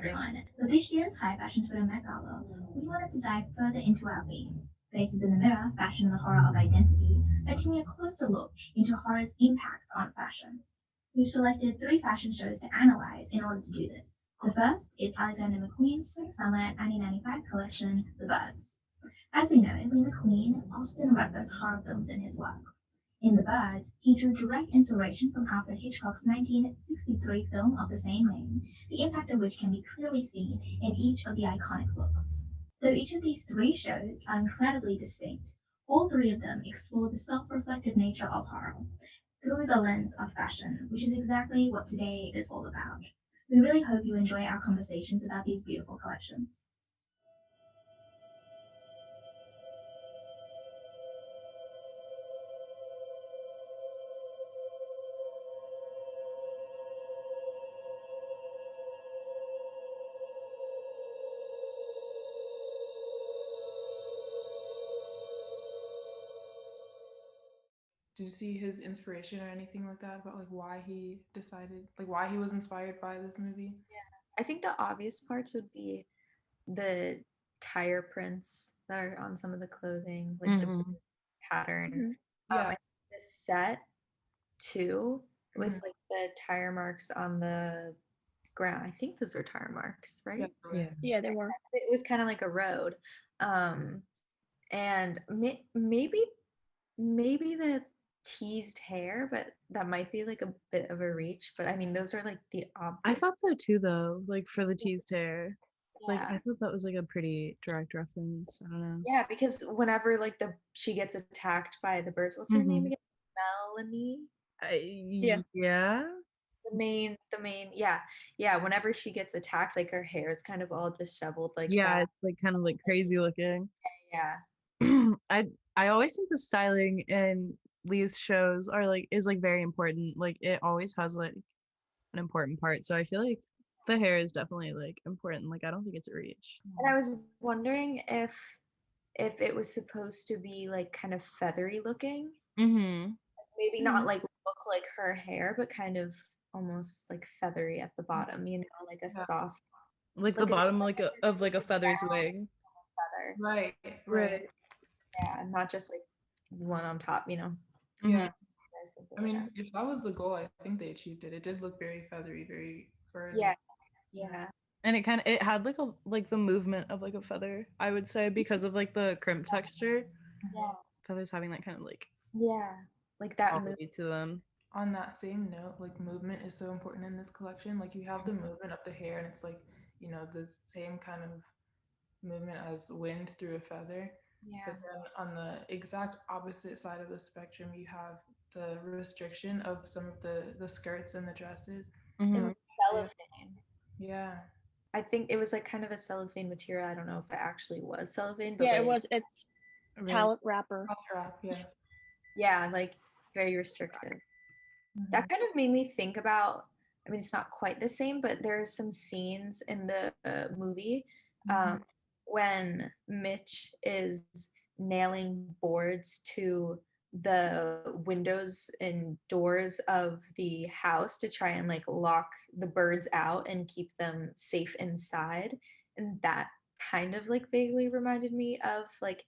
everyone. With this year's high fashion photo Met Gala, we wanted to dive further into our theme, Faces in the Mirror, Fashion and the Horror of Identity, by taking a closer look into horror's impact on fashion. We've selected three fashion shows to analyze in order to do this. The first is Alexander McQueen's Spring Summer 1995 collection, The Birds. As we know, Lee McQueen often referenced horror films in his work. In The Birds, he drew direct inspiration from Alfred Hitchcock's 1963 film of the same name, the impact of which can be clearly seen in each of the iconic looks. Though each of these three shows are incredibly distinct, all three of them explore the self-reflective nature of horror through the lens of fashion, which is exactly what today is all about. We really hope you enjoy our conversations about these beautiful collections. Did you see his inspiration or anything like that about like why he decided, like why he was inspired by this movie? I think the obvious parts would be the tire prints that are on some of the clothing, like the Mm-hmm. pattern. I Yeah. think the set too, with Mhm. like the tire marks on the ground. I think those were tire marks, Yeah. right? Yeah. Yeah, they were. It was kind of like a road. Um, and maybe the teased hair, but that might be like a bit of a reach. But I mean, those are like the I obvious. thought so too, though. Like for the teased hair, like Yeah. I thought that was like a pretty direct reference. I don't know. Yeah, because whenever like the she gets attacked by the birds, what's her name Mm-hmm. again? Melanie? Yeah. Yeah. The main, yeah. Yeah, whenever she gets attacked, like her hair is kind of all disheveled like Yeah, that. it's like kind of like crazy looking. Yeah. I I always think the styling in Lee's shows are like is like very important. Like it always has like an important part. So I feel like the hair is definitely like important. Like I don't think it's a reach. And I was wondering if it was supposed to be like kind of feathery looking. Mm-hmm. Maybe not Mhm. like look like her hair, but kind of almost like feathery at the bottom, like a Yeah. soft Like the like a bottom like of like a feather's wing. feather. Right. Right. Right. Yeah, not just like one on top. Mm-hmm. Yeah. You guys think I of it as. mean, if that was the goal, I think they achieved it. It did look very feathery, very furry. Yeah, yeah. And it had like a like the movement of like a feather, I would say, because of like the crimp texture. Yeah, Feathers having that kind of like yeah. Like that move. quality to them. On that same note, like movement is so important in this collection. Like you have the movement of the hair, and it's like the same kind of movement as wind through a feather. Yeah. But then on the exact opposite side of the spectrum, you have the restriction of some of the skirts and the dresses. It Mm-hmm. was Yeah. cellophane. Yeah. I think it was like kind of a cellophane material. I don't know if it actually was cellophane, but Yeah, it like, was. It's Really. palette wrapper. Trap, yes. yeah, like very restrictive. Hmm. That kind of made me think about, I mean, it's not quite the same, but there's some scenes in the movie um, when Mitch is nailing boards to the windows and doors of the house to try and like lock the birds out and keep them safe inside. And that kind of like vaguely reminded me of like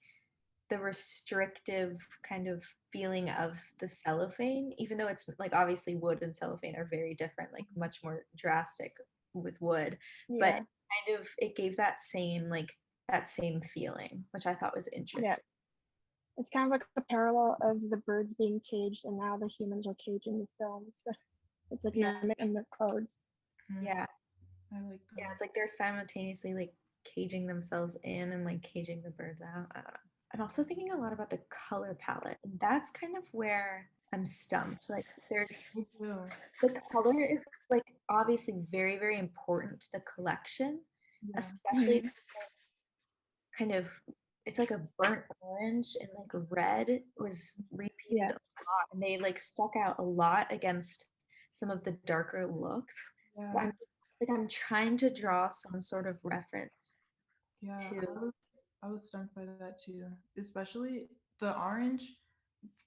the restrictive kind of feeling of the cellophane, even though it's like obviously wood and cellophane are very different, like much more drastic with wood, but Yeah, kind of it gave that same feeling, which I thought was yeah. interesting. It's kind of like a parallel of the birds being caged, and now the humans are caging the films. So it's like Yeah, mimicking the clothes. yeah, I like yeah. that. It's like they're simultaneously like caging themselves in and like caging the birds out. I don't know. I'm also thinking a lot about the color palette, and that's kind of where I'm stumped. Like, there's Me too. the color is like obviously very, very important to the collection, Yeah. especially Mhm. kind of it's like a burnt orange and like red was repeated Yeah, a lot, and they like stuck out a lot against some of the darker looks. Yeah. I'm trying to draw some sort of reference Yeah. to. I was stumped by that too. Especially the orange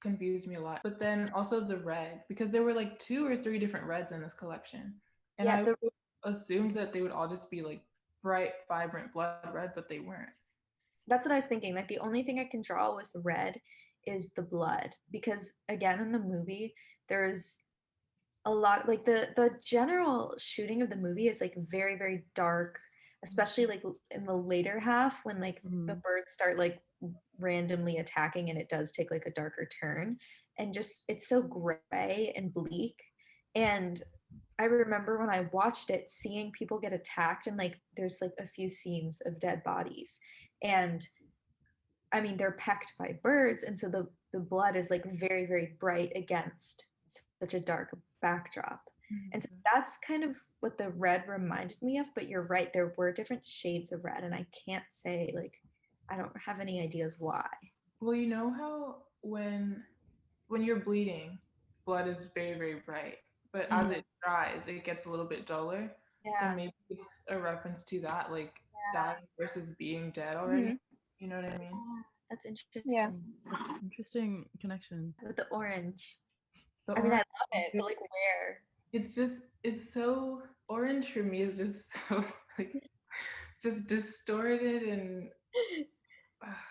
confused me a lot. But then also the red, because there were like two or three different reds in this collection. And Yeah, I the assumed that they would all just be like bright, vibrant blood red, but they weren't. That's what I was thinking. Like the only thing I can draw with red is the blood because again in the movie there's a lot like the general shooting of the movie is like very very dark, especially like in the later half when like the birds start like randomly attacking and it does take like a darker turn and just it's so gray and bleak. And I remember when I watched it seeing people get attacked and like there's like a few scenes of dead bodies and I mean they're pecked by birds and so the blood is like very very bright against such a dark backdrop. And so that's kind of what the red reminded me of, but you're right, there were different shades of red and I can't say like I don't have any ideas why. Well, you know how when you're bleeding, blood is very, very bright, but as it dries, it gets a little bit duller. So Yeah. maybe it's a reference to that, like Yeah. dying versus being dead already. You know what I mean? Yeah, that's interesting. Yeah. Interesting connection. With the orange. The I mean, I orange, love it, but like where? it's so orange for me is just so like it's just distorted and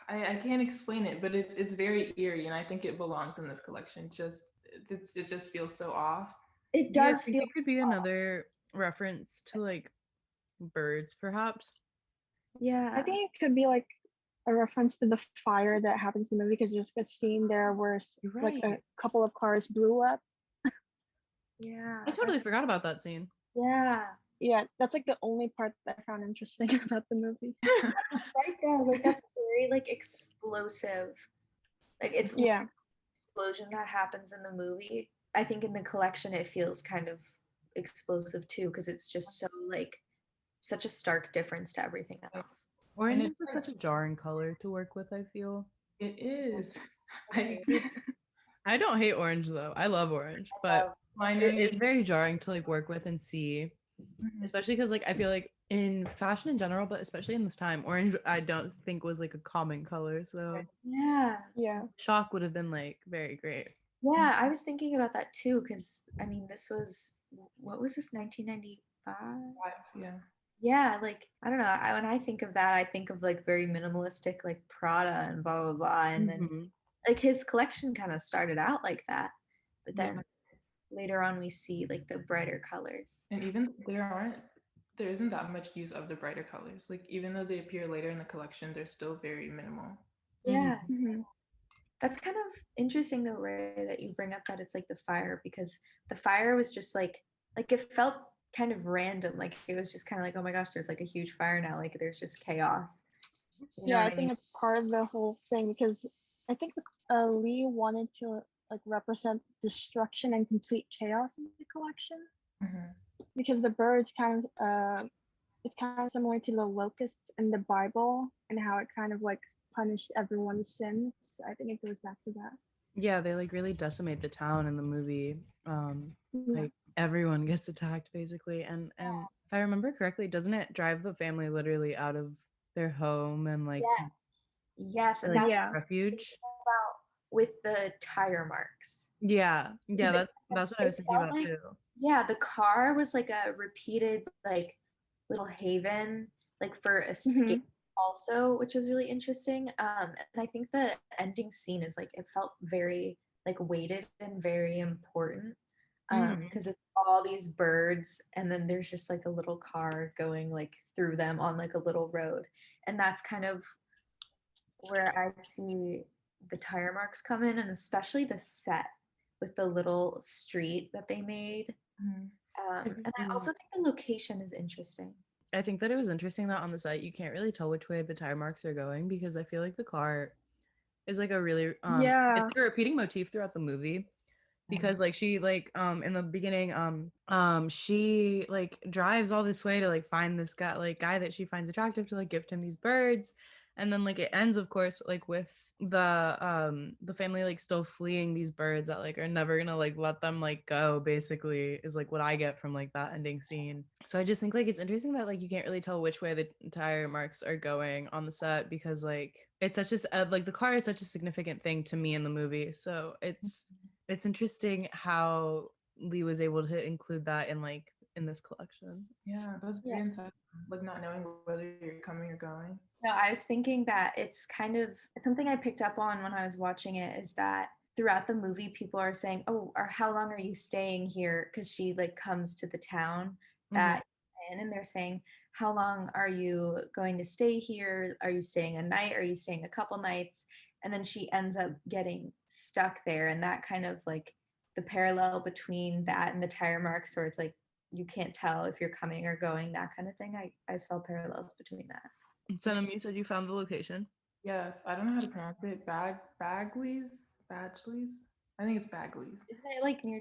I can't explain it, but it's very eerie, and I think it belongs in this collection. It just feels so off. It Do you guys does think feel it could be another reference to like birds, perhaps? yeah. I think it could be like a reference to the fire that happens in the movie because there's a scene there where You're like a right. couple of cars blew up. Yeah. I totally forgot about that scene. Yeah. Yeah, that's like the only part that I found interesting about the movie. Right though, like that's very like explosive. Like it's Yeah. explosion that happens in the movie. I think in the collection it feels kind of explosive too because it's just so like such a stark difference to everything else. Orange it's is such a jarring color to work with, I feel. It is. I don't hate orange though. I love orange, but I know it's very jarring to like work with and see, Mhm. especially because like I feel like in fashion in general, but especially in this time, orange I don't think was like a common color. So Yeah. Yeah. shock would have been like very great. Yeah, I was thinking about that too because I mean this was what was this 1995? Yeah. Yeah, like I don't know. When I think of that, I think of like very minimalistic, like Prada and blah blah blah, and then Mhm. like his collection kind of started out like that, but Yeah. then later on we see like the brighter colors. And even there isn't that much use of the brighter colors. Like even though they appear later in the collection, they're still very minimal. Yeah, Mhm. that's kind of interesting though, Ray, that you bring up that it's like the fire because the fire was just like it felt kind of random. Like it was just kind of like, oh my gosh, there's like a huge fire now. Like there's just chaos. You know Yeah, I what I mean? think it's part of the whole thing because I think Lee wanted to like represent destruction and complete chaos in the collection because the birds kind of it's kind of similar to the locusts in the Bible and how it kind of like punished everyone's sins. I think it goes back to that. Yeah, they like really decimate the town in the movie. Yeah. Like everyone gets attacked basically, and if I remember correctly, doesn't it drive the family literally out of their home and like Yes. Yes, and like that's Yeah. refuge? about with the tire marks. Yeah, yeah, Because that's what I was thinking felt about like, too. yeah, the car was like a repeated like little haven, like for escape also, which was really interesting. And I think the ending scene is like it felt very like weighted and very important. Because it's all these birds and then there's just like a little car going like through them on like a little road. And that's kind of where I see the tire marks come in, and especially the set with the little street that they made. And I also think the location is interesting. I think that it was interesting that on the site you can't really tell which way the tire marks are going because I feel like the car is like a really Yeah. it's a repeating motif throughout the movie because like she like in the beginning she like drives all this way to like find this guy that she finds attractive to like gift him these birds, and then like it ends of course like with the family like still fleeing these birds that like are never gonna like let them like go, basically is like what I get from like that ending scene. So I just think like it's interesting that like you can't really tell which way the tire marks are going on the set because like it's such a like the car is such a significant thing to me in the movie. So it's interesting how Lee was able to include that in like in this collection. Yeah, that's very insightful. Like not knowing whether you're coming or going. No, I was thinking that it's kind of something I picked up on when I was watching it is that throughout the movie, people are saying, "Oh, or how long are you staying here?" Because she like comes to the town that and they're saying, "How long are you going to stay here? Are you staying a night? Are you staying a couple nights?" And then she ends up getting stuck there, and that kind of like the parallel between that and the tire marks, where it's like you can't tell if you're coming or going, that kind of thing. I saw parallels between that. Senum, you said you found the location? Yes, I don't know how to pronounce it. Bagley's? Badgley's? I think it's Bagley's. Isn't it like near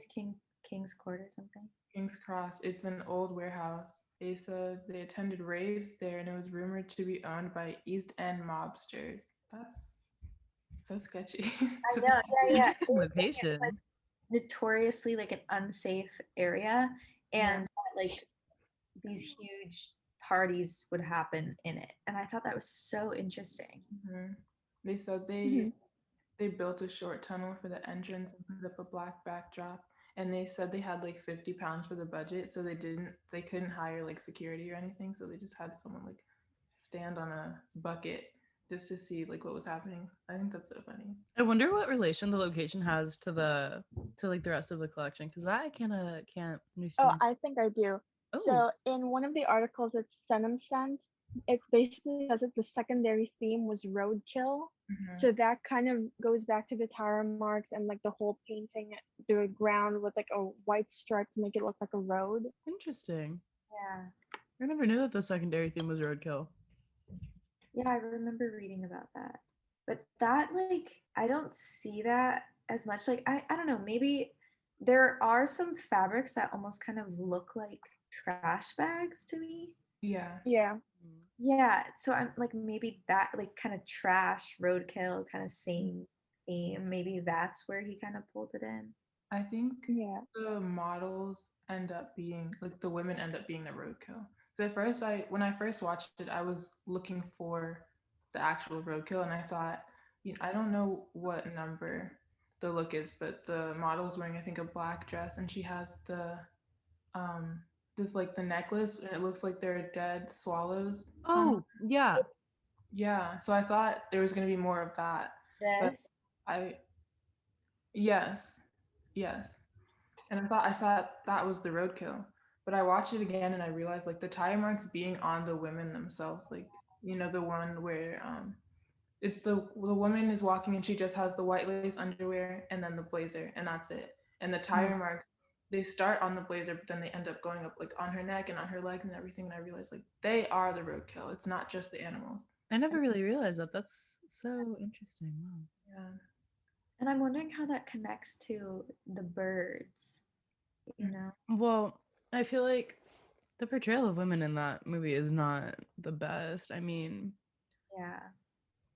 King's Court or something? King's Cross. It's an old warehouse. They said they attended raves there and it was rumored to be owned by East End mobsters. That's so sketchy. I know, yeah. Location. Like notoriously like an unsafe area, and like these huge parties would happen in it, and I thought that was so interesting. They said they built a short tunnel for the entrance and put up a black backdrop, and they said they had like 50 pounds for the budget, so they couldn't hire like security or anything, so they just had someone like stand on a bucket just to see like what was happening. I think that's so funny. I wonder what relation the location has to like the rest of the collection, because I can't understand. Oh, I think I do. Oh. So in one of the articles that Senum sent, it basically says that the secondary theme was roadkill. So that kind of goes back to the tire marks and like the whole painting the ground with like a white stripe to make it look like a road. Interesting. Yeah. I never knew that the secondary theme was roadkill. Yeah, I remember reading about that. But that like I don't see that as much. Like I don't know, maybe there are some fabrics that almost kind of look like trash bags to me. Yeah. Yeah, so I'm like maybe that like kind of trash roadkill kind of same theme. Maybe that's where he kind of pulled it in. I think the models end up being like the women end up being the roadkill. So at first when I first watched it, I was looking for the actual roadkill and I thought, I don't know what number the look is, but the model is wearing I think a black dress and she has the this like the necklace and it looks like they're dead swallows. Oh, yeah. Yeah. So I thought there was gonna be more of that. This? Yes. And I thought that was the roadkill. But I watched it again and I realized like the tire marks being on the women themselves, like the one where it's the woman is walking and she just has the white lace underwear and then the blazer and that's it. And the tire marks they start on the blazer, but then they end up going up like on her neck and on her legs and everything. And I realized like they are the roadkill. It's not just the animals. I never really realized that. That's so interesting. Wow. Yeah. And I'm wondering how that connects to the birds, Well, I feel like the portrayal of women in that movie is not the best. I mean, yeah.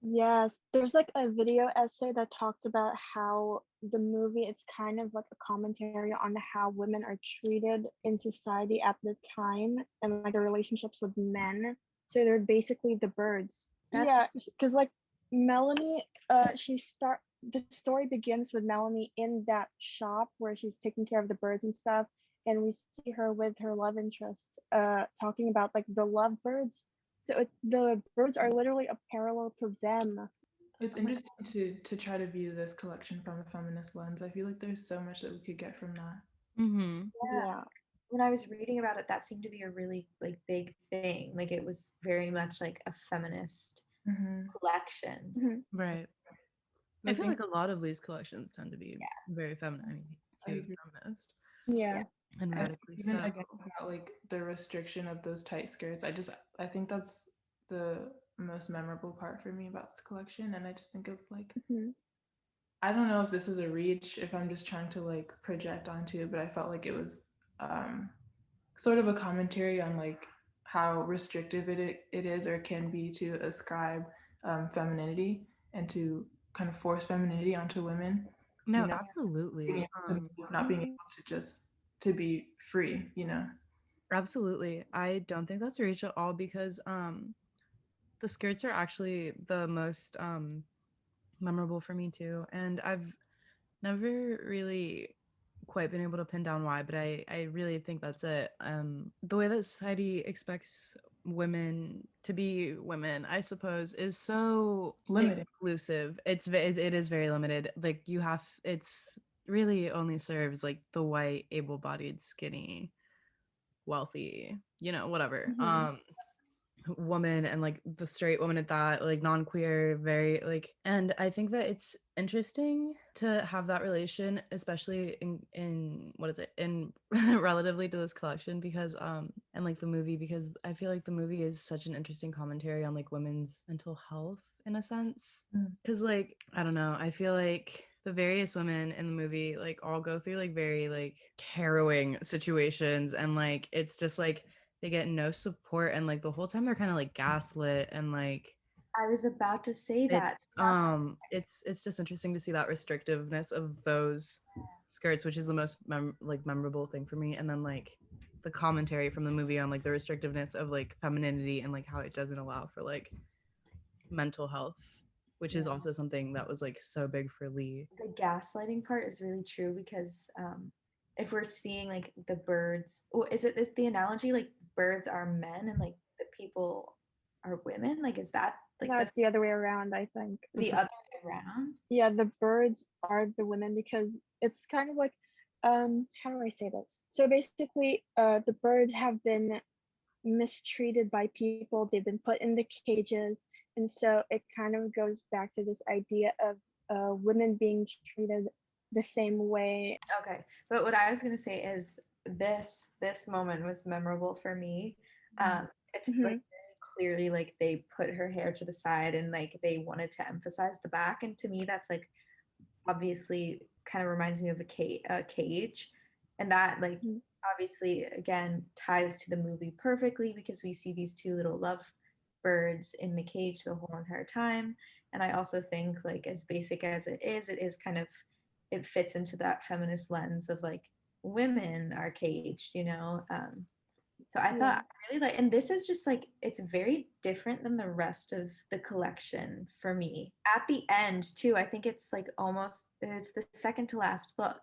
Yes, there's like a video essay that talks about how the movie, it's kind of like a commentary on how women are treated in society at the time and like their relationships with men. So they're basically the birds. Because like Melanie, the story begins with Melanie in that shop where she's taking care of the birds and stuff, and we see her with her love interest, talking about like the lovebirds. So the birds are literally a parallel to them. It's interesting to try to view this collection from a feminist lens. I feel like there's so much that we could get from that. Yeah. When I was reading about it, that seemed to be a really like big thing. Like it was very much like a feminist collection. Right. I feel like a lot of these collections tend to be very feminine. I mean, feminist. Yeah. And radically even so. again about like the restriction of those tight skirts. I think that's the most memorable part for me about this collection. And I just think of like I don't know if this is a reach, if I'm just trying to like project onto it, but I felt like it was sort of a commentary on like how restrictive it is or can be to ascribe femininity and to kind of force femininity onto women. No, absolutely. Not being able to just to be free, Absolutely. I don't think that's a reach at all because the skirts are actually the most memorable for me too. And I've never really quite been able to pin down why, but I really think that's it. The way that society expects women to be women, I suppose, is so Limited. exclusive. It is very limited. Like it's really only serves like the white, able-bodied, skinny, wealthy, whatever. Woman, and like the straight woman at that, like non-queer, very like, and I think that it's interesting to have that relation, especially in what is it, in relatively to this collection, because and like the movie, because I feel like the movie is such an interesting commentary on like women's mental health in a sense, because like I don't know, I feel like the various women in the movie like all go through like very like harrowing situations, and like it's just like they get no support, and like the whole time they're kind of like gaslit, and like I was about to say that. it's just interesting to see that restrictiveness of those skirts, which is the most memorable thing for me, and then like the commentary from the movie on like the restrictiveness of like femininity, and like how it doesn't allow for like mental health, which is also something that was like so big for Lee. The gaslighting part is really true because if we're seeing like the birds, is the analogy like birds are men and like the people are women? Like is that like No, it's the other way around, I think. the other way around? Yeah, the birds are the women, because it's kind of like, how do I say this? So basically, the birds have been mistreated by people. They've been put in the cages, and so it kind of goes back to this idea of women being treated the same way. Okay, but what I was gonna say is this moment was memorable for me. It's like very clearly like they put her hair to the side and like they wanted to emphasize the back, and to me that's like obviously kind of reminds me of a cage, and that like obviously again ties to the movie perfectly because we see these two little love birds in the cage the whole entire time. And I also think like as basic as it is kind of, it fits into that feminist lens of like women are caged, so I thought I really like, and this is just like, it's very different than the rest of the collection for me. At the end, too, I think it's like it's the second to last book.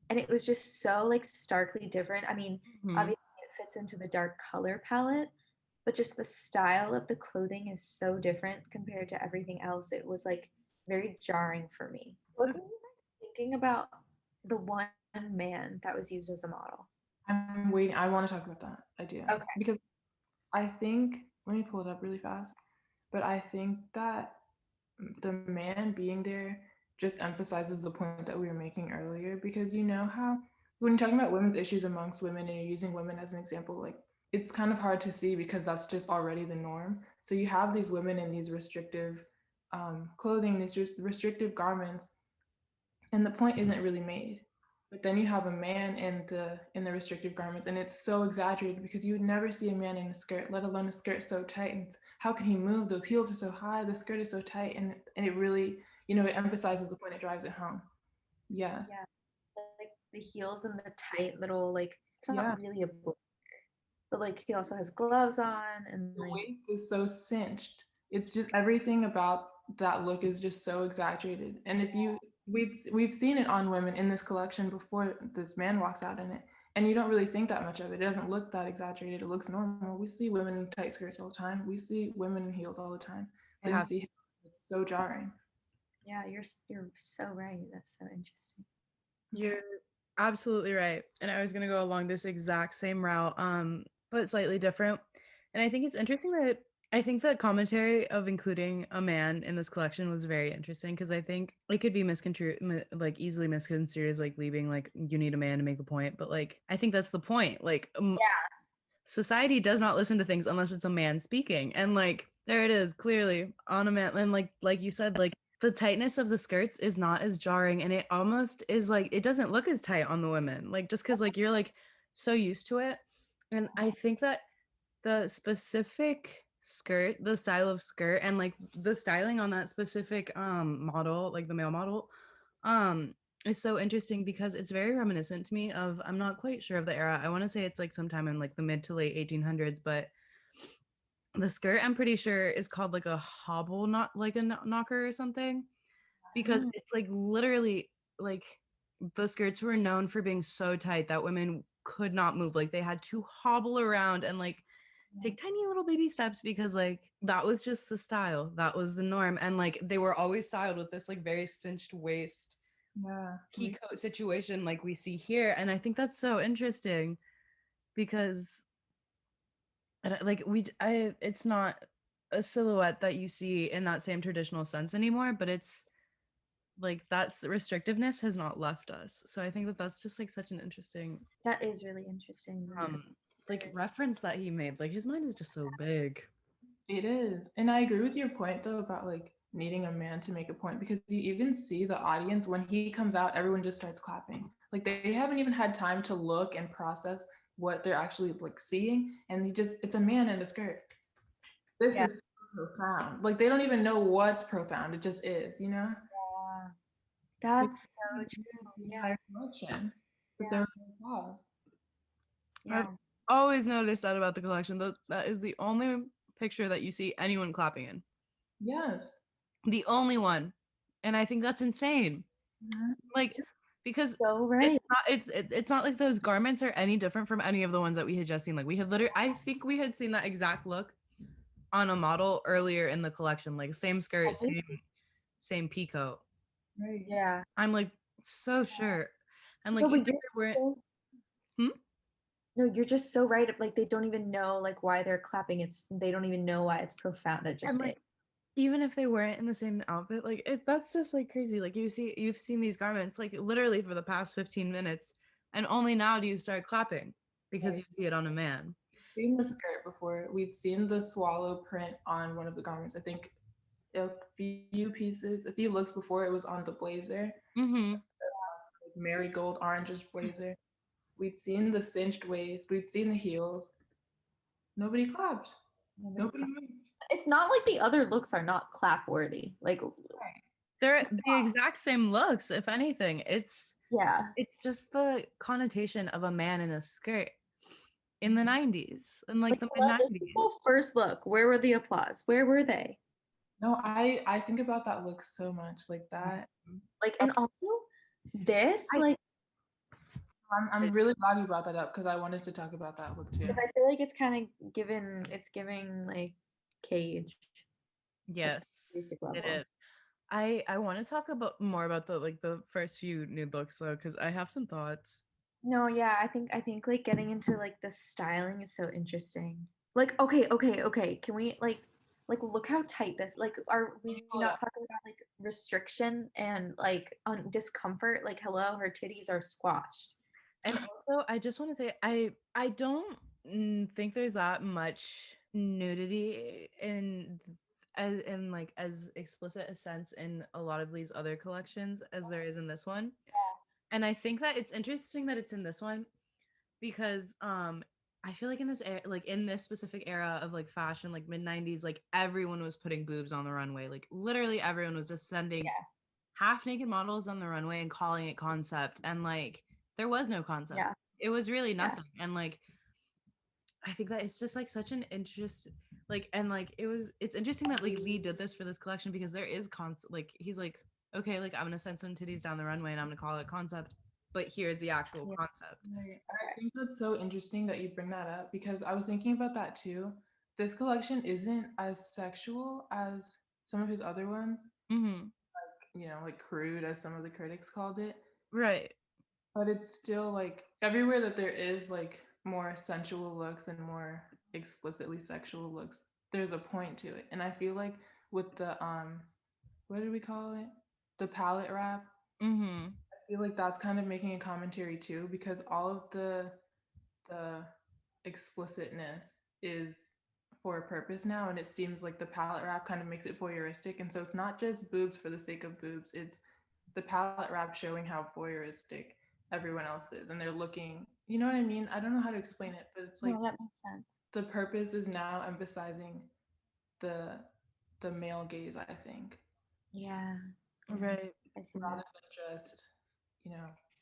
And it was just so like starkly different. I mean, obviously it fits into the dark color palette, but just the style of the clothing is so different compared to everything else. It was like very jarring for me. What were you guys thinking about the one man that was used as a model? I'm waiting. I want to talk about that idea. Okay. Because I think, let me pull it up really fast, but I think that the man being there just emphasizes the point that we were making earlier, because you know how when you're talking about women's issues amongst women and you're using women as an example, like it's kind of hard to see because that's just already the norm. So you have these women in these restrictive clothing, these restrictive garments, and the point isn't really made. But then you have a man in the restrictive garments, and it's so exaggerated because you would never see a man in a skirt, let alone a skirt so tight. And how can he move? Those heels are so high, the skirt is so tight, and it really, it emphasizes the point, it drives it home. Yes. Yeah, like the heels and the tight little like it's not really a blazer, but like he also has gloves on and the like waist is so cinched. It's just everything about that look is just so exaggerated. And if you we've seen it on women in this collection before this man walks out in it, and you don't really think that much of it. It doesn't look that exaggerated. It looks normal. We see women in tight skirts all the time. We see women in heels all the time. But you see it's so jarring. Yeah, you're so right. That's so interesting. You're absolutely right. And I was going to go along this exact same route, but slightly different. And I think it's interesting that I think the commentary of including a man in this collection was very interesting, because I think it could be like easily misconstrued as like leaving like you need a man to make the point. But like I think that's the point. Like society does not listen to things unless it's a man speaking, and like there it is clearly on a man. And like you said, like the tightness of the skirts is not as jarring, and it almost is like it doesn't look as tight on the women, like just because like you're like so used to it. And I think that the specific skirt, the style of skirt, and like the styling on that specific model, like the male model, is so interesting because it's very reminiscent to me of, I'm not quite sure of the era, I want to say it's like sometime in like the mid to late 1800s, but the skirt I'm pretty sure is called like a hobble, not like a knocker or something, because it's like literally like the skirts were known for being so tight that women could not move. Like they had to hobble around and like take tiny little baby steps because like that was just the style. That was the norm. And like they were always styled with this like very cinched waist key coat situation like we see here. And I think that's so interesting because like it's not a silhouette that you see in that same traditional sense anymore, but it's like that's restrictiveness has not left us. So I think that that's just like such an interesting That is really interesting. like reference that he made. Like his mind is just so big. It is. And I agree with your point though about like needing a man to make a point, because you even see the audience when he comes out, everyone just starts clapping. Like they haven't even had time to look and process what they're actually like seeing, and it's a man in a skirt. This is profound. Like they don't even know what's profound. It just is, you know? Yeah. That's so true. Yeah. Emotion. But Yeah. there are no flaws. Yeah. I've always noticed that about the collection. That is the only picture that you see anyone clapping in. Yes. The only one. And I think that's insane. Like because So right. it's not like those garments are any different from any of the ones that we had just seen. Like we had literally, I think we had seen that exact look on a model earlier in the collection, like same skirt, same peacoat. Right. Yeah. I'm like so sure. And like No, but even if they weren't no, you're just so right. Like they don't even know like why they're clapping. They don't even know why it's profound. It just and like even if they weren't in the same outfit, like that's just like crazy. Like you've seen these garments like literally for the past 15 minutes, and only now do you start clapping because you see it on a man. We've seen the skirt before. We've seen the swallow print on one of the garments. I think a few looks before it was on the blazer. Mm-hmm. Marigold oranges blazer. We'd seen the cinched waist. We'd seen the heels. Nobody clapped. Nobody moved. it's not like the other looks are not clap worthy. Like They're the exact same looks, if anything. It's just the connotation of a man in a skirt in the 90s and like the mid 90s. This is the first look. Where were the applause? Where were they? No, I think about that look so much, like that. Like, and also this, like, I'm really glad you brought that up because I wanted to talk about that look too. because I feel like it's kind of giving like Cage. Yes, basic it level. is. I want to talk about more about the first few nude looks though, because I have some thoughts. No, yeah, I think like getting into like the styling is so interesting. Like, okay. Can we like look how tight this like are we not talking about like restriction and like on discomfort? Like, hello, her titties are squashed. And also, I just want to say, I don't think there's that much nudity in like as explicit a sense in a lot of these other collections as there is in this one. And I think that it's interesting that it's in this one because I feel like in this like in this specific era of like fashion, like mid 90s, like everyone was putting boobs on the runway. Like literally everyone was just sending half naked models on the runway and calling it concept, and like there was no concept. It was really nothing. And like I think that it's just like such an interest, like, and like it's interesting that like Lee did this for this collection because there is concept. Like he's like, okay, like I'm gonna send some titties down the runway and I'm gonna call it concept, but here's the actual concept. I think that's so interesting that you bring that up because I was thinking about that too. This collection isn't as sexual as some of his other ones. Mm-hmm. Like, like crude as some of the critics called it. Right. But it's still like everywhere that there is like more sensual looks and more explicitly sexual looks, there's a point to it. And I feel like with the what did we call it? The palette wrap. Mm-hmm. I feel like that's kind of making a commentary too, because all of the explicitness is for a purpose now, and it seems like the palette wrap kind of makes it voyeuristic. And so it's not just boobs for the sake of boobs, it's the palette wrap showing how voyeuristic everyone else is, and they're looking, you know what I mean? I don't know how to explain it, but it's like that makes sense. The purpose is now emphasizing the male gaze, I think. Yeah. Right. I see Rather that. than just,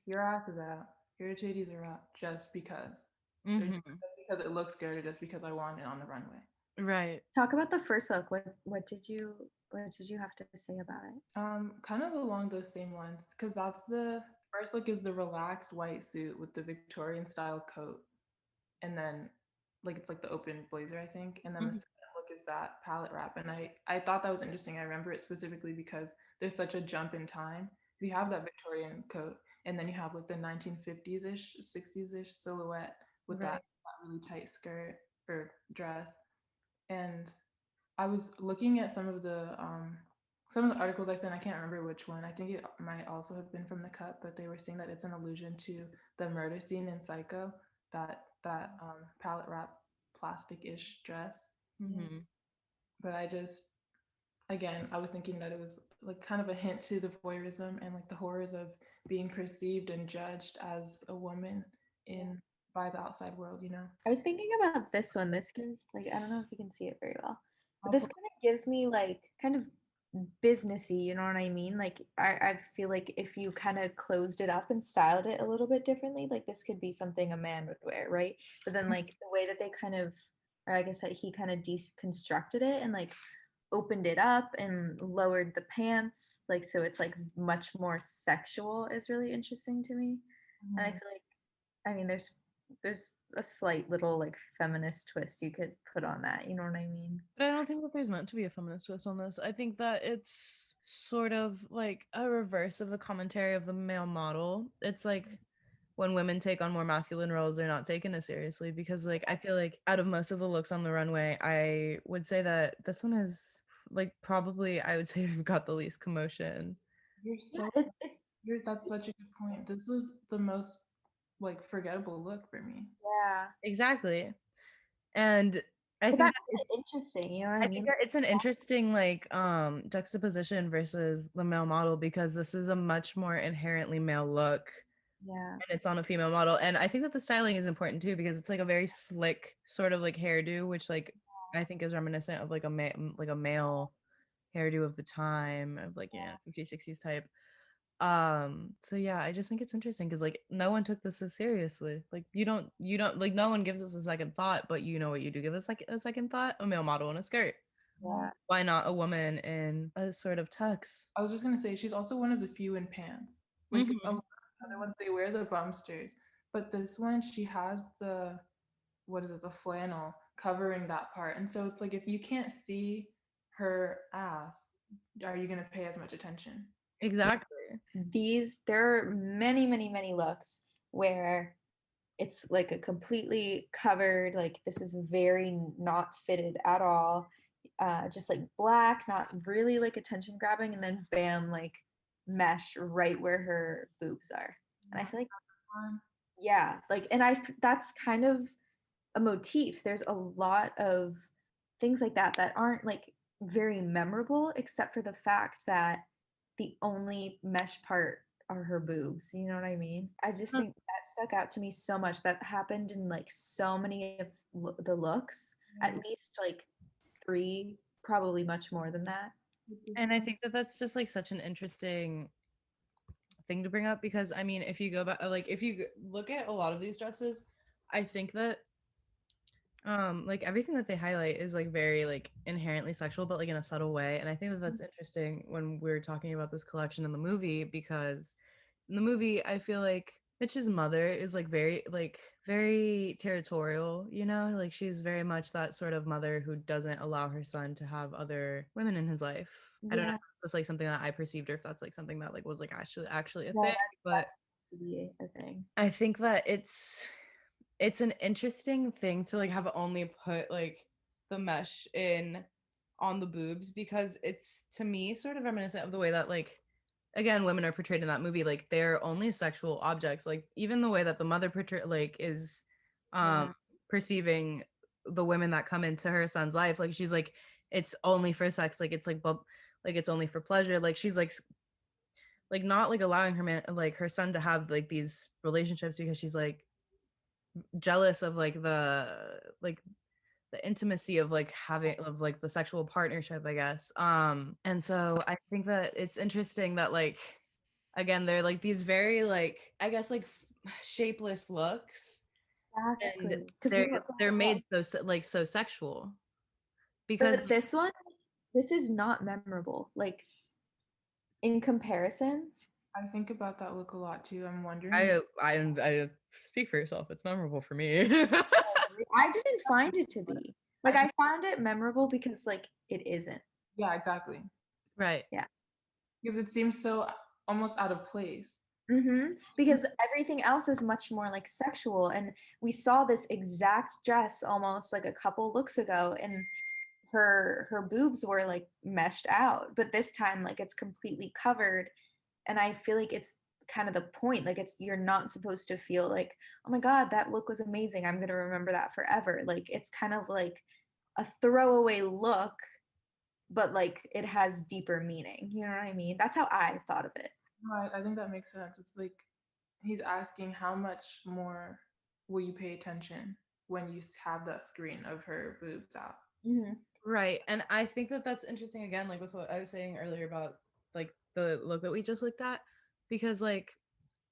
your ass is out, your titties are out just because. Mm-hmm. Just because it looks good or just because I want it on the runway. Right. Talk about the first look. What did you have to say about it? Kind of along those same lines, because that's the first look is the relaxed white suit with the Victorian style coat, and then like it's like the open blazer, I think, and then the second look is that palette wrap. And I thought that was interesting. I remember it specifically because there's such a jump in time. You have that Victorian coat, and then you have like the 1950s ish, 60s ish silhouette with that really tight skirt or dress. And I was looking at some of the articles I sent. I can't remember which one. I think it might also have been from The Cut, but they were saying that it's an allusion to the murder scene in Psycho, that palette wrap plastic-ish dress. But again, I was thinking that it was like kind of a hint to the voyeurism and like the horrors of being perceived and judged as a woman by the outside world, you know. I was thinking about this one. This gives like, I don't know if you can see it very well, but this kind of gives me like kind of businessy, you know what I mean? Like I feel like if you kind of closed it up and styled it a little bit differently, like this could be something a man would wear, right? But then like the way that they kind of, or I guess that he kind of deconstructed it and like opened it up and lowered the pants, like so it's like much more sexual is really interesting to me. And I feel like, I mean, there's a slight little like feminist twist you could put on that, you know what I mean? But I don't think that there's meant to be a feminist twist on this. I think that it's sort of like a reverse of the commentary of the male model. It's like when women take on more masculine roles, they're not taken as seriously because like I feel like out of most of the looks on the runway, I would say that this one is like probably I would say we've got the least commotion. That's such a good point. This was the most like forgettable look for me. Yeah. Exactly. And I But think that makes it interesting, you know what I I mean? think that it's an interesting like juxtaposition versus the male model because this is a much more inherently male look Yeah. and it's on a female model. And I think that the styling is important too because it's like a very slick sort of like hairdo, which like I think is reminiscent of like a male hairdo of the time of like 50s 60s type. So yeah, I just think it's interesting because like no one took this as seriously. Like you don't like no one gives us a second thought, but you know what you do give us like a second thought? A male model in a skirt. Yeah. Why not a woman in a sort of tux? I was just gonna say she's also one of the few in pants. Like a lot of other ones, they wear the bumsters, but this one she has the what is this, a flannel covering that part, and so it's like if you can't see her ass, are you gonna pay as much attention? Exactly. There are many, many, many looks where it's like a completely covered, like this is very not fitted at all. Just like black, not really like attention grabbing, and then bam, like mesh right where her boobs are. And I feel like, yeah, like, and that's kind of a motif. There's a lot of things like that that aren't like very memorable, except for the fact that the only mesh part are her boobs. You know what I mean? I just think that stuck out to me so much. That happened in like so many of the looks, at least like 3, probably much more than that. And I think that that's just like such an interesting thing to bring up because I mean, if you go back, like if you look at a lot of these dresses, I think that like everything that they highlight is like very like inherently sexual but like in a subtle way, and I think that that's interesting when we're talking about this collection in the movie because in the movie I feel like Mitch's mother is like very territorial, you know, like she's very much that sort of mother who doesn't allow her son to have other women in his life. I don't know if it's like something that I perceived or if that's like something that like was like actually a thing, but That's to be a thing. I think that it's an interesting thing to like have only put like the mesh in on the boobs because it's to me sort of reminiscent of the way that like again women are portrayed in that movie, like they're only sexual objects, like even the way that the mother portray like is perceiving the women that come into her son's life, like she's like it's only for sex, like it's like it's only for pleasure, like she's like not like allowing her man like her son to have like these relationships because she's like jealous of like the intimacy of like having of like the sexual partnership, I guess. And so I think that it's interesting that like again they're like these very like I guess like shapeless looks, and they're made so sexual because but this is not memorable. Like in comparison, I think about that look a lot too. I'm wondering. I speak for yourself. It's memorable for me. I didn't find it to be. Like, I found it memorable because, like, it isn't. Yeah, exactly. Right. Yeah. Because it seems so almost out of place. Because everything else is much more like sexual, and we saw this exact dress almost like a couple looks ago, and her boobs were like meshed out, but this time like it's completely covered, and I feel like it's kind of the point. Like, it's, you're not supposed to feel like, oh my god, that look was amazing, I'm gonna remember that forever. Like, it's kind of like a throwaway look, but like it has deeper meaning, you know what I mean? That's how I thought of it. No, I think that makes sense. It's like he's asking how much more will you pay attention when you have that screen of her boobs out. Right. And I think that that's interesting again, like with what I was saying earlier about like the look that we just looked at, because like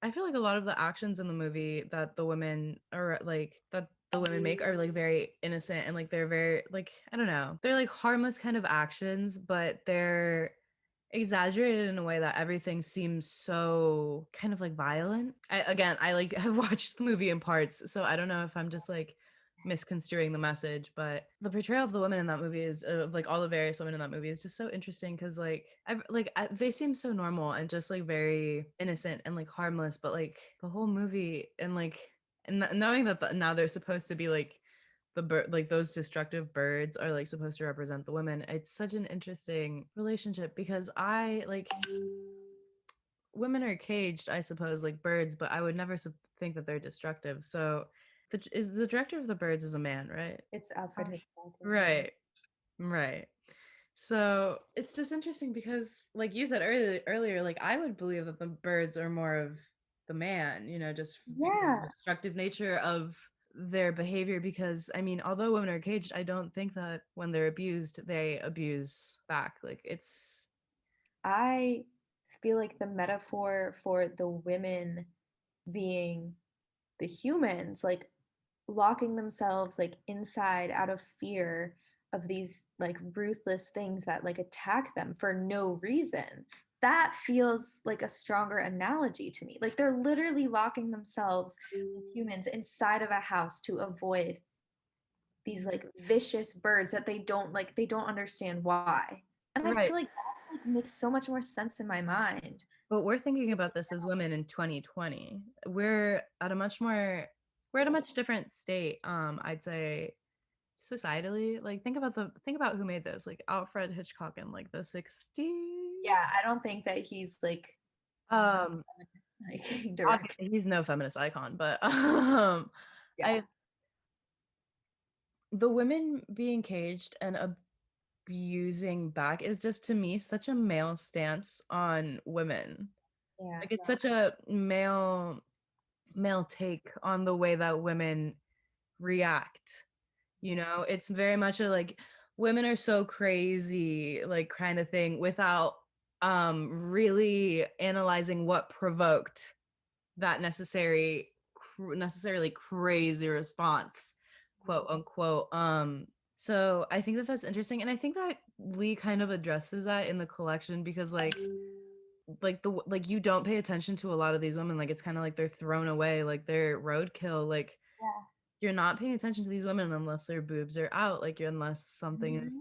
I feel like a lot of the actions in the movie that the women are like that the women make are like very innocent, and like they're very like, I don't know, they're like harmless kind of actions, but they're exaggerated in a way that everything seems so kind of like violent. I like have watched the movie in parts, so I don't know if I'm just like misconstruing the message, but the portrayal of the women in that movie is of like all the various women in that movie is just so interesting because like they seem so normal and just like very innocent and like harmless, but like the whole movie and like knowing that now they're supposed to be like the bird, like those destructive birds are like supposed to represent the women. It's such an interesting relationship because I like women are caged, I suppose, like birds, but I would never think that they're destructive. So is the director of the birds is a man, right? It's Alfred Hitchcock. Right. So it's just interesting because like you said earlier, like I would believe that the birds are more of the man, you know, just because of the destructive nature of their behavior. Because I mean, although women are caged, I don't think that when they're abused they abuse back. Like it's, I feel like the metaphor for the women being the humans, like locking themselves like inside out of fear of these like ruthless things that like attack them for no reason. That feels like a stronger analogy to me. Like, they're literally locking themselves as humans inside of a house to avoid these like vicious birds that they don't understand why. And I right. feel like that's like makes so much more sense in my mind. But we're thinking about this as women in 2020. We're at a much different state, I'd say, societally. Like think about who made this, like Alfred Hitchcock in like the 60s. Yeah, I don't think that he's like direct. Obviously he's no feminist icon, but Yeah. the women being caged and abusing back is just to me such a male stance on women. Yeah. Like it's such a male take on the way that women react. You know, it's very much a like women are so crazy like kind of thing without really analyzing what provoked that necessarily crazy response, quote unquote. So I think that that's interesting, and I think that Lee kind of addresses that in the collection because like you don't pay attention to a lot of these women, like it's kind of like they're thrown away, like they're roadkill, like you're not paying attention to these women unless their boobs are out, like unless something is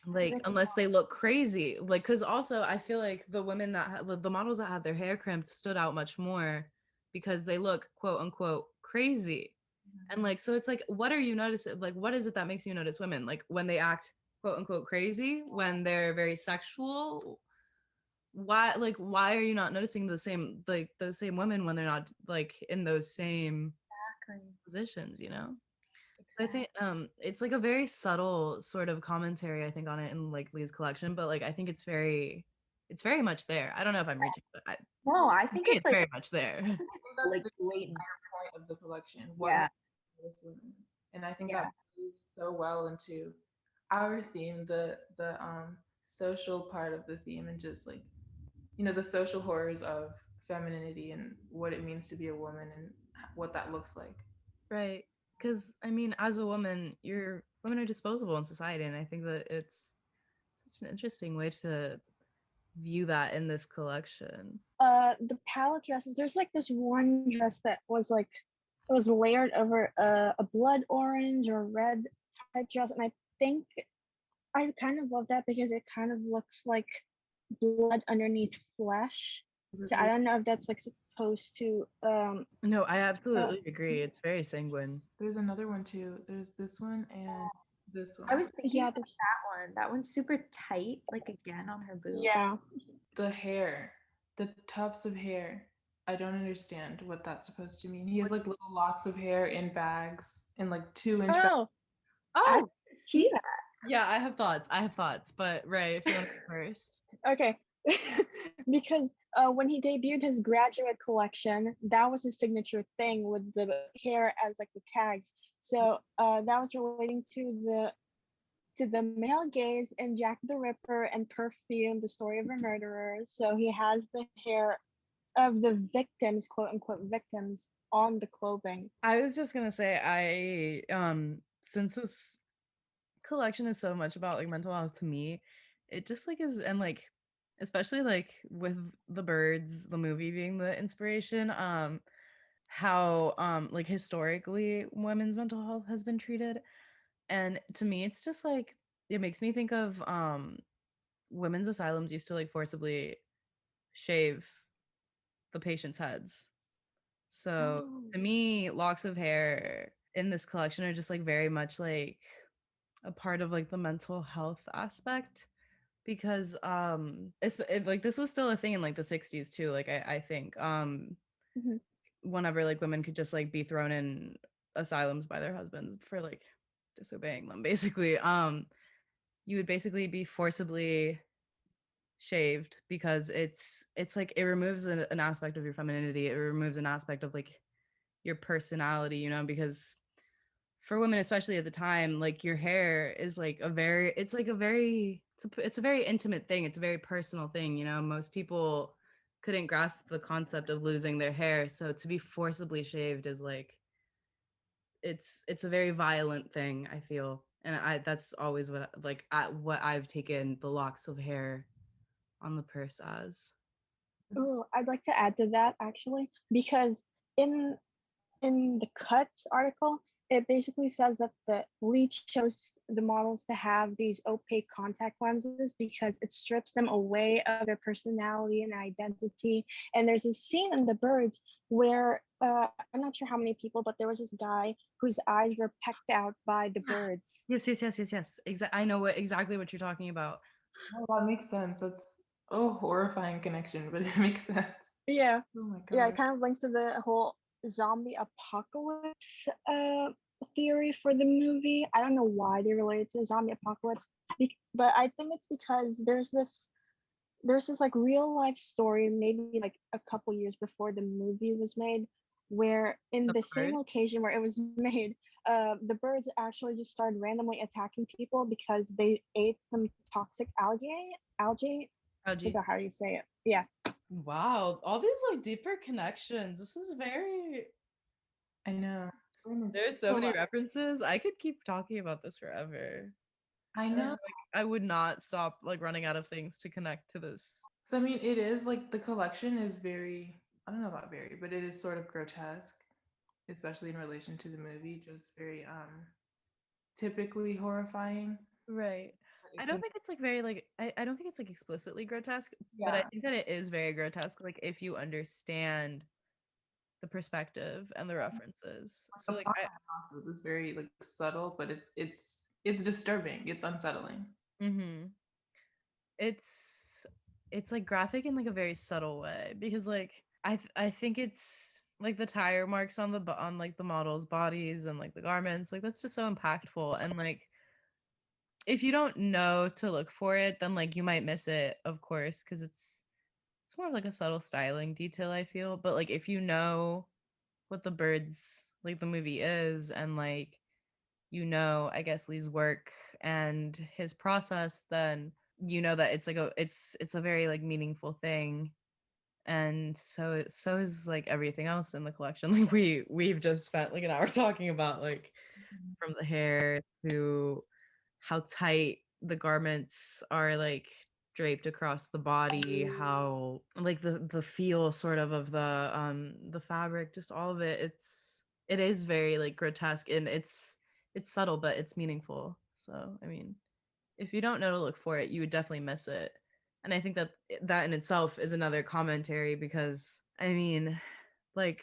like unless they look crazy, like because also I feel like the women that the models that had their hair crimped stood out much more because they look quote unquote crazy. And like so it's like, what are you noticing, like what is it that makes you notice women, like when they act quote unquote crazy, when they're very sexual? Why are you not noticing the same, like those same women when they're not like in those same positions, you know? So I think it's like a very subtle sort of commentary, I think, on it in like Lee's collection, but like I think it's very much there. I don't know if I'm reaching, but I think it's like very much there. like blatant point of the collection. Women. And I think that plays so well into our theme, the social part of the theme, and just like, you know, the social horrors of femininity and what it means to be a woman and what that looks like. Right. Because I mean, as a woman, women are disposable in society, and I think that it's such an interesting way to view that in this collection? The palette dresses, there's like this one dress that was like, it was layered over a blood orange or red type dress, and I think I kind of love that because it kind of looks like blood underneath flesh. So I don't know if that's like supposed to No, I absolutely agree. It's very sanguine. There's another one too. There's this one and this one. I was thinking yeah, about that one. That one's super tight, like again on her boob. yeah. The hair, the tufts of hair. I don't understand what that's supposed to mean. He has like little locks of hair in bags in like 2-inch bags. Oh, I see that. Yeah, I have thoughts, but Ray, if you want to go first. okay. Because when he debuted his graduate collection, that was his signature thing with the hair as like the tags. So that was relating to the male gaze in Jack the Ripper and Perfume, the story of a murderer. So he has the hair of the victims, quote unquote victims, on the clothing. I was just gonna say, since this collection is so much about like mental health to me, it just like is, and like especially like with the birds, the movie being the inspiration, how like historically women's mental health has been treated. And to me it's just like, it makes me think of women's asylums used to like forcibly shave the patients' heads. So to me, locks of hair in this collection are just like very much like a part of like the mental health aspect, because like this was still a thing in like the 60s too, like I think Mhm. whenever like women could just like be thrown in asylums by their husbands for like disobeying them, basically you would basically be forcibly shaved, because it's like it removes an aspect of your femininity, it removes an aspect of like your personality, you know, because for women especially at the time, like your hair is like a very, it's like a very, it's a very intimate thing, it's a very personal thing, you know. Most people couldn't grasp the concept of losing their hair, so to be forcibly shaved is like, it's a very violent thing, I feel. And I, that's always what like what I've taken the locks of hair on the purse as. Oh, I'd like to add to that actually, because in the Cuts article, it basically says that the Lee chose the models to have these opaque contact lenses because it strips them away of their personality and identity. And there's a scene in The Birds where I'm not sure how many people, but there was this guy whose eyes were pecked out by the birds. Yes. I know exactly what you're talking about. Oh, that makes sense. That's a horrifying connection, but it makes sense. Yeah. Oh my Yeah, it god. kind of links to the whole zombie apocalypse theory for the movie. I don't know why they related to zombie apocalypse, but I think it's because there's this like real life story, maybe like a couple years before the movie was made, where in the same location where it was made, the birds actually just started randomly attacking people because they ate some toxic algae. I forgot how you say it. Yeah. Wow, all these like deeper connections. This is very, I know. there's so many references. I could keep talking about this forever. I know. Like I would not stop like running out of things to connect to this. So I mean, it is like the collection is very, I don't know about very, but it is sort of grotesque, especially in relation to the movie, just very typically horrifying. Right. I don't think it's like very like, I don't think it's like explicitly grotesque, but I think that it is very grotesque, like if you understand the perspective and the references. So like it's very like subtle, but it's disturbing. It's unsettling. it's it's like graphic in like a very subtle way, because like I think it's like the tire marks on on like the models' bodies and like the garments, like that's just so impactful. And like if you don't know to look for it, then like you might miss it, of course, because it's more of like a subtle styling detail, I feel. But like if you know what the birds, like the movie is, and like you know, I guess, Lee's work and his process, then you know that it's like it's a very like meaningful thing. And so is like everything else in the collection. Like we've just spent like an hour talking about, like from the hair to how tight the garments are like draped across the body, how like the feel sort of the fabric, just all of it. It is very like grotesque, and it's subtle, but it's meaningful. So I mean, if you don't know to look for it, you would definitely miss it. And I think that that in itself is another commentary, because I mean, like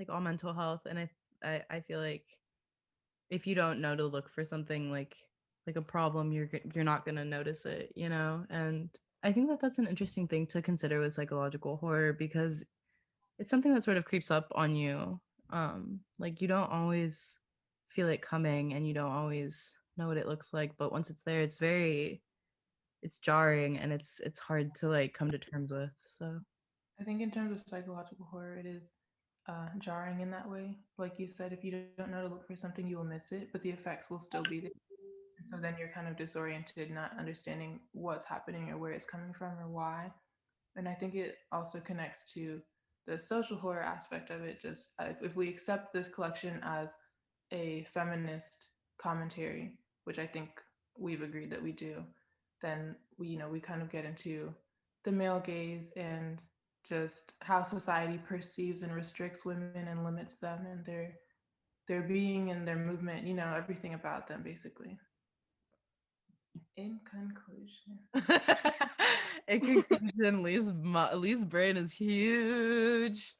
all mental health, and I feel like if you don't know to look for something like a problem, you're not going to notice it, you know? And I think that that's an interesting thing to consider with psychological horror, because it's something that sort of creeps up on you. Like you don't always feel it coming, and you don't always know what it looks like, but once it's there, it's jarring, and it's hard to like come to terms with. So I think in terms of psychological horror, it is jarring in that way. Like you said, if you don't know to look for something, you will miss it, but the effects will still be there. And so then you're kind of disoriented, not understanding what's happening or where it's coming from or why. And I think it also connects to the social horror aspect of it. Just if we accept this collection as a feminist commentary, which I think we've agreed that we do, then we kind of get into the male gaze and just how society perceives and restricts women and limits them and their being and their movement, everything about them basically. In conclusion. in conclusion, Lee's brain is huge.